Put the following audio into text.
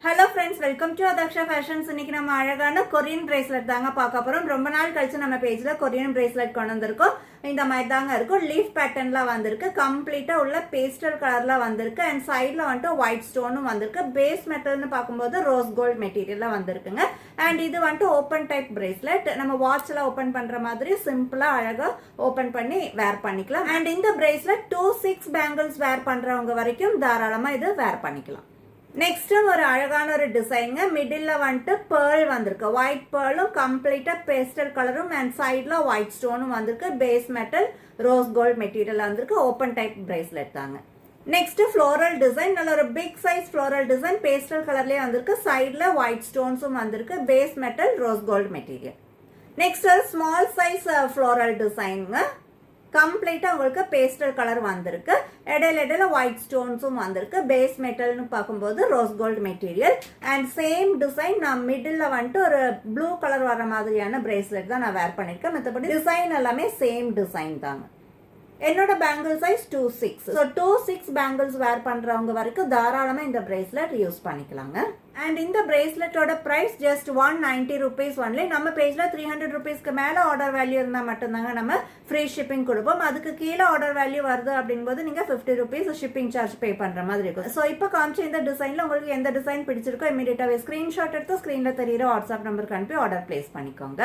Hello friends, welcome to Adaksha fashions. இன்னைக்கு நம்ம அழகான கொரியன் பிரேஸ்லெட் தாங்க பார்க்க போறோம். ரொம்ப நாள் கழிச்சு நம்ம பேஜ்ல கொரியன் பிரேஸ்லெட் கொண்டு வந்திருக்கோம். இந்த மாதிரி தாங்க இருக்கும். லீஃப் பேட்டர்ன்ல வந்திருக்கு. கம்ப்ளீட்டா உள்ள பேஸ்டல் கலர்ல வந்திருக்கு. அண்ட் சைட்ல வந்துட்டு ஒயிட் ஸ்டோனும் வந்திருக்கு. பேஸ் மெட்டல்னு பார்க்கும்போது ரோஸ் கோல்ட் மெட்டீரியல்ல வந்திருக்குங்க. அண்ட் இது வந்துட்டு ஓப்பன் டைப் பிரேஸ்லெட். நம்ம வாட்ச்ல ஓப்பன் பண்ற மாதிரி சிம்பிளா அழகா ஓப்பன் பண்ணி வேர் பண்ணிக்கலாம். அண்ட் இந்த பிரேஸ்லெட் 2-6 பேங்கிள்ஸ் வேர் பண்றவங்க வரைக்கும் தாராளமா இது வேர் பண்ணிக்கலாம். நெக்ஸ்ட் ஒரு அழகான ஒரு டிசைனுங்க. மிடில் வந்துட்டு பேர்ல் வந்திருக்கு. ஒயிட் பேர்லும் கம்ப்ளீட்டா பேஸ்டல் கலரும் அண்ட் சைட்ல ஒயிட் ஸ்டோனும் வந்திருக்கு. Base metal rose gold material வந்திருக்கு. ஓப்பன் டைப் பிரேஸ்லெட் தாங்க. Next floral design. நல்ல ஒரு big size floral design pastel கலர்லயே வந்திருக்கு. சைட்ல ஒயிட் ஸ்டோன்ஸும் வந்திருக்கு. Base metal rose gold material. Next small size floral டிசைனுங்க. கம்ப்ளீட்டா உங்களுக்கு பேஸ்டல் கலர் வந்திருக்கு. இடையில ஒயிட் ஸ்டோன்ஸும் வந்திருக்கு. பேஸ் மெட்டல்னு பார்க்கும்போது rose gold material. And same design நான் மிடில் வந்துட்டு ஒரு ப்ளூ கலர் வர மாதிரியான பிரேஸ்லெட் தான் நான் வேர் பண்ணிருக்கேன். மற்றபடி டிசைன் எல்லாமே சேம் டிசைன் தாங்க. என்னோட பேங்கிள் சைஸ் 2-6. ஸோ 2-6 பேங்கிள்ஸ் வேர் பண்றவங்க வரைக்கும் தாராளமா இந்த பிரேஸ்லெட் யூஸ் பண்ணிக்கலாங்க. அண்ட் இந்த பிரேஸ்லெட்டோட பிரைஸ் ஜஸ்ட் 190 rupees ஒன்லி. நம்ம பேஜ்ல 300 rupeesக்கு மேல ஆர்டர் வேல்யூ இருந்தா மட்டும்தாங்க நம்ம ஃப்ரீ ஷிப்பிங் கொடுப்போம். அதுக்கு கீழே ஆர்டர் வேல்யூ வருது அப்படின்போது நீங்க 50 rupees ஷிப்பிங் சார்ஜ் பே பண்ற மாதிரி இருக்கும். ஸோ இப்போ காமிச்ச இந்த டிசைன்ல உங்களுக்கு எந்த டிசைன் பிடிச்சிருக்கோ இமீடியட்டாவே ஸ்கிரீன்ஷாட் எடுத்து ஸ்கிரீன்ல தெரியுற வாட்ஸ்அப் நம்பருக்கு அனுப்பி ஆர்டர் பிளேஸ் பண்ணிக்கோங்க.